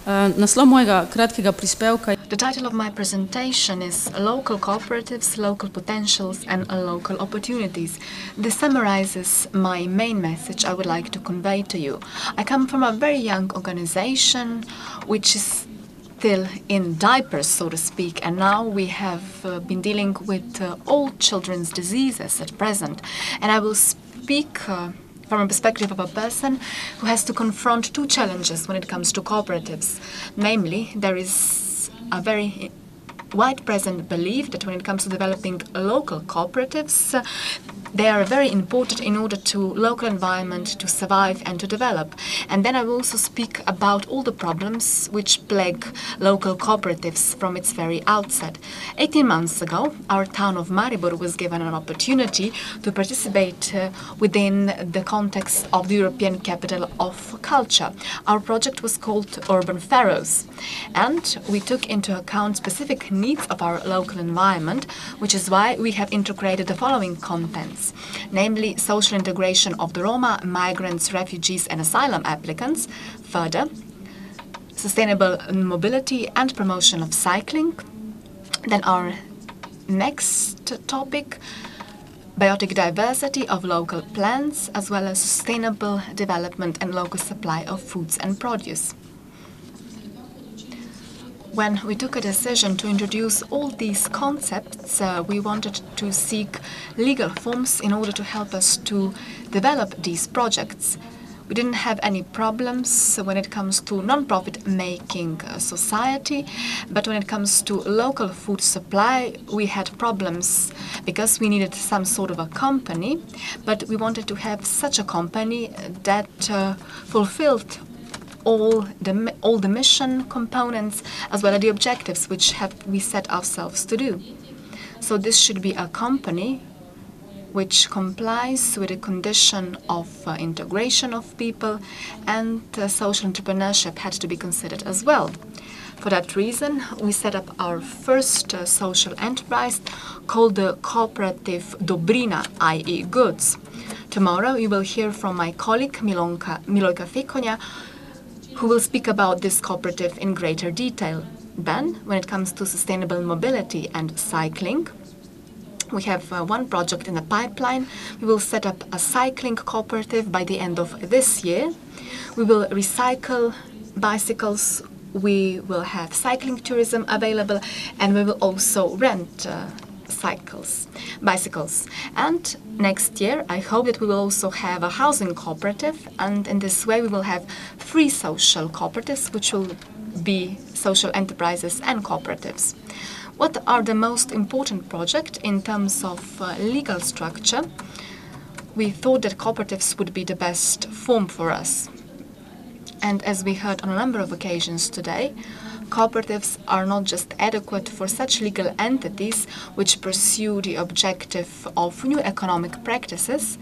Naslov mojega kratkega prispevka. The title of my presentation is Local Cooperatives, Local Potentials and Local Opportunities. This summarizes my main message I would like to convey to you. I come from a very young organization which is still in diapers, so to speak, and now we have been dealing with all children's diseases at present. And I will speak from a perspective of a person who has to confront two challenges when it comes to cooperatives. Namely, there is a very wide present belief that when it comes to developing local cooperatives, they are very important in order to local environment to survive and to develop. And then I will also speak about all the problems which plague local cooperatives from its very outset. 18 months ago, our town of Maribor was given an opportunity to participate within the context of the European Capital of Culture. Our project was called Urban Pharaohs, and we took into account specific needs of our local environment, which is why we have integrated the following contents. Namely, social integration of the Roma, migrants, refugees and asylum applicants. Further, sustainable mobility and promotion of cycling. Then our next topic, biotic diversity of local plants, as well as sustainable development and local supply of foods and produce. When we took a decision to introduce all these concepts, we wanted to seek legal forms in order to help us to develop these projects. We didn't have any problems when it comes to non-profit making society, but when it comes to local food supply, we had problems because we needed some sort of a company, but we wanted to have such a company that fulfilled all the mission components as well as the objectives which we set ourselves to do. So this should be a company which complies with the condition of integration of people, and social entrepreneurship had to be considered as well. For that reason, we set up our first social enterprise called the Cooperative Dobrina, i.e. Goods. Tomorrow you will hear from my colleague Milojka Fikonja, who will speak about this cooperative in greater detail. Then, when it comes to sustainable mobility and cycling, we have one project in the pipeline. We will set up a cycling cooperative by the end of this year. We will recycle bicycles, we will have cycling tourism available, and we will also rent bicycles. And next year, I hope that we will also have a housing cooperative, and in this way we will have 3 social cooperatives, which will be social enterprises and cooperatives. What are the most important projects in terms of legal structure? We thought that cooperatives would be the best form for us. And as we heard on a number of occasions today, cooperatives are not just adequate for such legal entities which pursue the objective of new economic practices,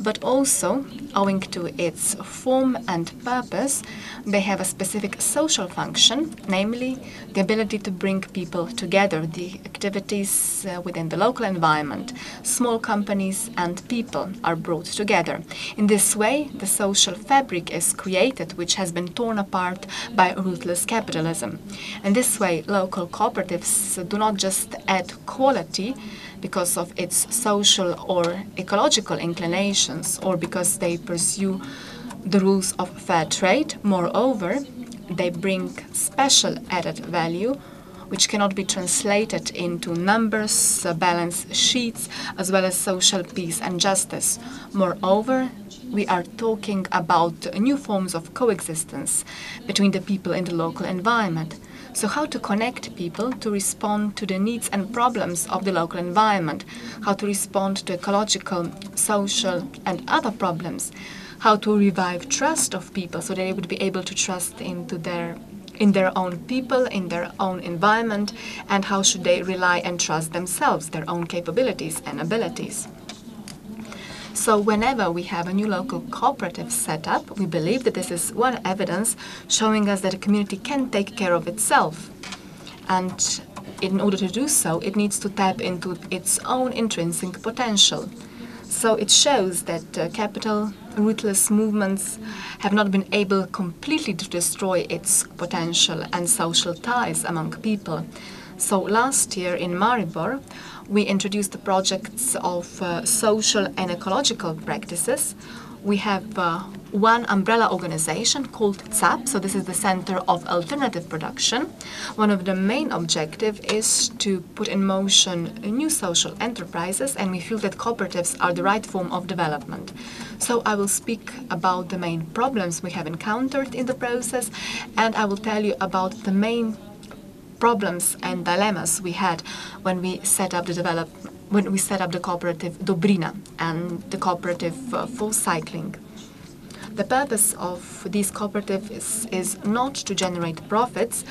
but also, owing to its form and purpose, they have a specific social function, namely the ability to bring people together, the activities within the local environment. Small companies and people are brought together. In this way, the social fabric is created, which has been torn apart by ruthless capitalism. In this way, local cooperatives do not just add quality because of its social or ecological inclinations, or because they pursue the rules of fair trade. Moreover, they bring special added value which cannot be translated into numbers, balance sheets, as well as social peace and justice. Moreover, we are talking about new forms of coexistence between the people in the local environment. So how to connect people to respond to the needs and problems of the local environment, how to respond to ecological, social and other problems, how to revive trust of people so that they would be able to trust in their own people, in their own environment, and how should they rely and trust themselves, their own capabilities and abilities. So whenever we have a new local cooperative set up, we believe that this is one evidence showing us that a community can take care of itself. And in order to do so, it needs to tap into its own intrinsic potential. So it shows that capital ruthless movements have not been able completely to destroy its potential and social ties among people. So last year in Maribor, we introduced the projects of social and ecological practices. We have one umbrella organization called CAP, so this is the Center of Alternative Production. One of the main objectives is to put in motion new social enterprises, and we feel that cooperatives are the right form of development. So I will speak about the main problems we have encountered in the process, and I will tell you about the main problems and dilemmas we had when we set up the cooperative Dobrina and the cooperative for cycling. The purpose of these cooperatives is not to generate profits,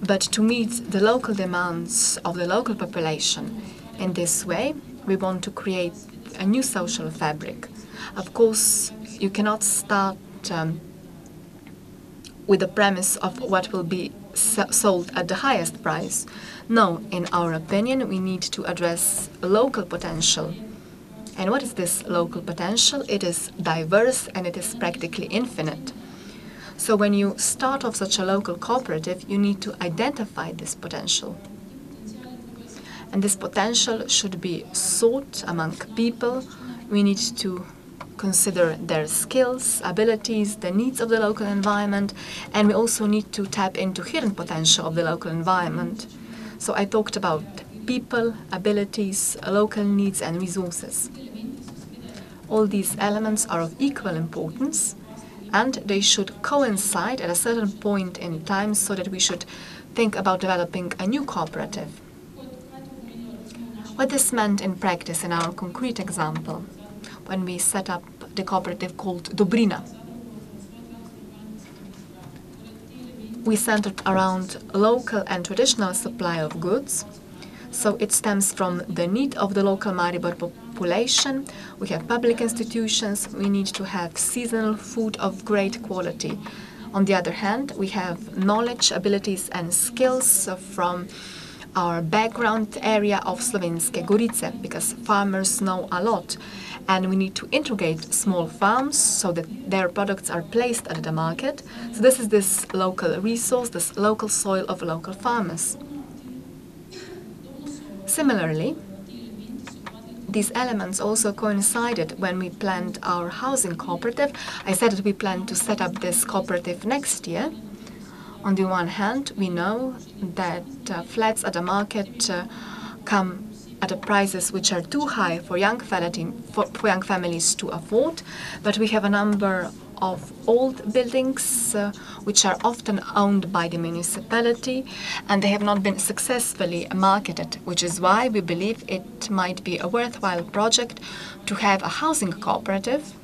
but to meet the local demands of the local population. In this way, we want to create a new social fabric. Of course, you cannot start with the premise of what will be sold at the highest price. No, in our opinion, we need to address local potential. And what is this local potential? It is diverse and it is practically infinite. So when you start off such a local cooperative, you need to identify this potential. And this potential should be sought among people. We need to consider their skills, abilities, the needs of the local environment, and we also need to tap into hidden potential of the local environment. So I talked about people, abilities, local needs and resources. All these elements are of equal importance, and they should coincide at a certain point in time so that we should think about developing a new cooperative. What this meant in practice in our concrete example, when we set up the cooperative called Dobrina. We centered around local and traditional supply of goods, so it stems from the need of the local Maribor population. We have public institutions, we need to have seasonal food of great quality. On the other hand, we have knowledge, abilities and skills from our background area of Slovenské Gorice, because farmers know a lot, and we need to integrate small farms so that their products are placed at the market. So this is this local resource, this local soil of local farmers. Similarly, these elements also coincided when we planned our housing cooperative. I said that we plan to set up this cooperative next year. On the one hand, we know that flats at the market come at prices which are too high for young families to afford, but we have a number of old buildings which are often owned by the municipality, and they have not been successfully marketed, which is why we believe it might be a worthwhile project to have a housing cooperative,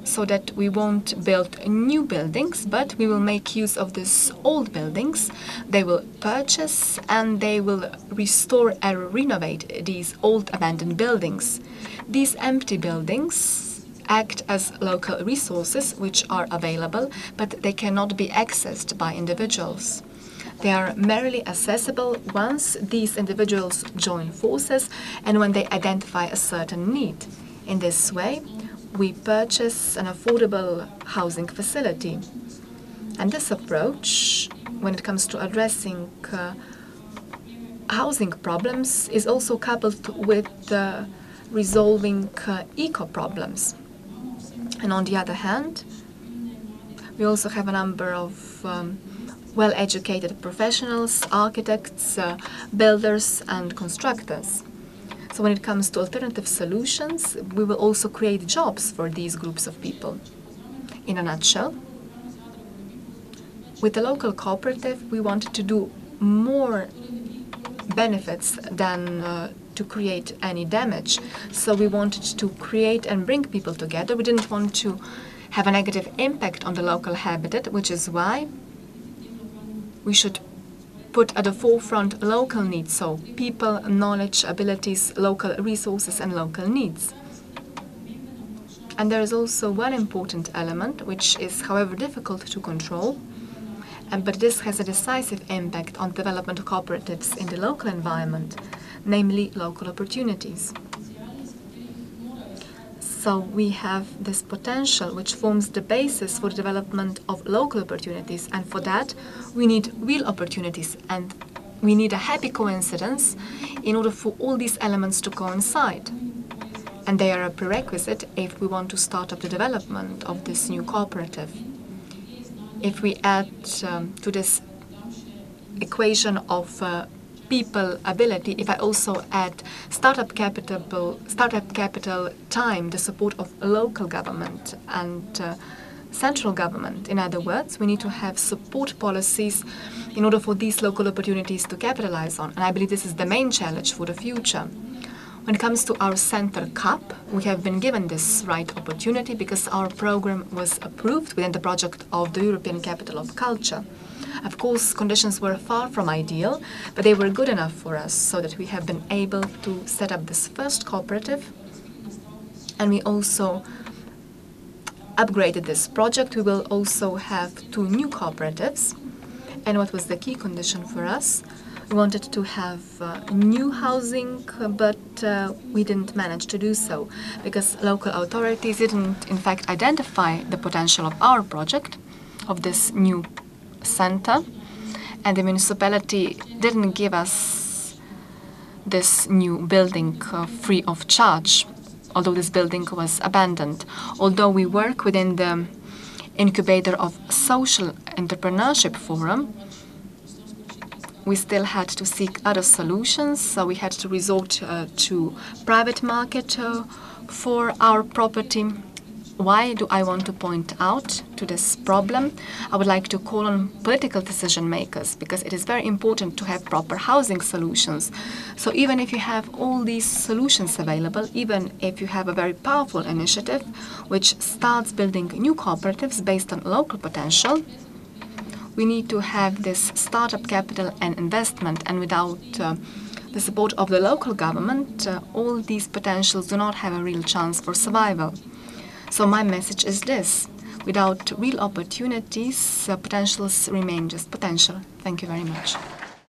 so that we won't build new buildings, but we will make use of these old buildings. They will purchase and they will restore and renovate these old abandoned buildings. These empty buildings act as local resources which are available, but they cannot be accessed by individuals. They are merely accessible once these individuals join forces and when they identify a certain need. In this way, we purchase an affordable housing facility. And this approach, when it comes to addressing housing problems, is also coupled with resolving eco-problems. And on the other hand, we also have a number of well-educated professionals, architects, builders and constructors. So when it comes to alternative solutions, we will also create jobs for these groups of people. In a nutshell, with the local cooperative, we wanted to do more benefits than to create any damage. So we wanted to create and bring people together. We didn't want to have a negative impact on the local habitat, which is why we should put at the forefront local needs, so people, knowledge, abilities, local resources and local needs. And there is also one important element, which is, however, difficult to control, but this has a decisive impact on development of cooperatives in the local environment, namely local opportunities. So we have this potential which forms the basis for the development of local opportunities, and for that we need real opportunities, and we need a happy coincidence in order for all these elements to coincide. And they are a prerequisite if we want to start up the development of this new cooperative. If we add to this equation of people ability, if I also add startup capital, time, the support of local government and central government, in other words, we need to have support policies in order for these local opportunities to capitalize on. And I believe this is the main challenge for the future. When it comes to our Center Cup, we have been given this right opportunity because our program was approved within the project of the European Capital of Culture. Of course, conditions were far from ideal, but they were good enough for us so that we have been able to set up this first cooperative. And we also upgraded this project. We will also have 2 new cooperatives. And what was the key condition for us? We wanted to have new housing, but we didn't manage to do so because local authorities didn't, in fact, identify the potential of our project, of this new center, and the municipality didn't give us this new building free of charge, although this building was abandoned. Although we work within the incubator of Social Entrepreneurship Forum, we still had to seek other solutions, so we had to resort to private market for our property. Why do I want to point out to this problem? I would like to call on political decision makers because it is very important to have proper housing solutions. So even if you have all these solutions available, even if you have a very powerful initiative which starts building new cooperatives based on local potential, we need to have this startup capital and investment, and without the support of the local government, all these potentials do not have a real chance for survival. So my message is this: without real opportunities, potentials remain just potential. Thank you very much.